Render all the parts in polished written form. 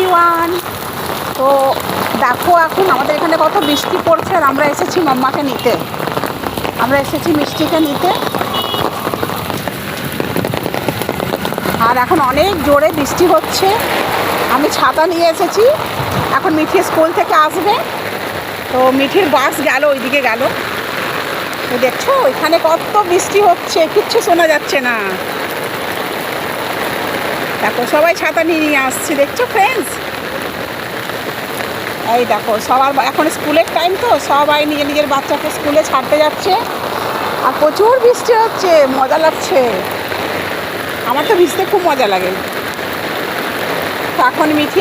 Everyone. তো দেখো এখন আমাদের এখানে কত বৃষ্টি পড়ছে, আর আমরা এসেছি মাম্মাকে নিতে, আমরা এসেছি মিষ্টিকে নিতে। আর এখন অনেক জোরে বৃষ্টি হচ্ছে, আমি ছাতা নিয়ে এসেছি। এখন মিঠি স্কুল থেকে আসবে, তো মিঠির বাস গেল, ওইদিকে গেল। তো দেখছো এখানে কত বৃষ্টি হচ্ছে, কিচ্ছু শোনা যাচ্ছে না। দেখো সবাই ছাতা নিয়ে নিয়ে আসছে, দেখছো ফ্রেন্ডস? এই দেখো সবার এখন স্কুলের টাইম, তো সবাই নিজের নিজের বাচ্চাকে স্কুলে ছাড়তে যাচ্ছে, আর প্রচুর বৃষ্টি হচ্ছে, মজা লাগছে। আমার তো ভিজতে খুব মজা লাগে। তো এখন মিঠি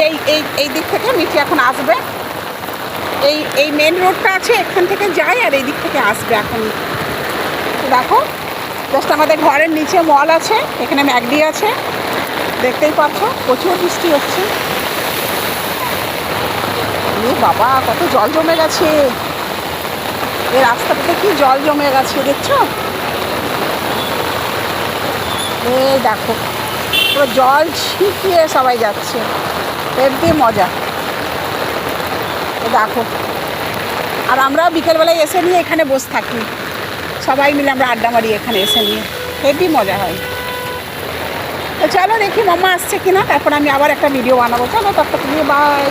এই দিক থেকে মিঠি এখন আসবে, এই মেন রোডটা আছে, এখান থেকে যায় আর এই দিক থেকে আসবে এখন। দেখো জাস্ট আমাদের ঘরের নিচে মল আছে, এখানে ম্যাকডি আছে, দেখতেই পাচ্ছ প্রচুর বৃষ্টি হচ্ছে। এ বাবা কত জল জমে গেছে, এই রাস্তাটাতে কি জল জমে গেছে দেখছো? এই দেখো পুরো জল ছিটিয়ে সবাই যাচ্ছে, হেব্বি মজা। দেখো আর আমরা বিকেলবেলায় এসে নিয়ে এখানে বসে থাকি, সবাই মিলে আমরা আড্ডা মারি এখানে এসে নিয়ে, হেব্বি মজা হয়। তো চলো দেখি মাম্মা আসছে কিনা, তারপর আমি আবার একটা ভিডিও বানাবো। চলো ততক্ষণ নিয়ে বাই।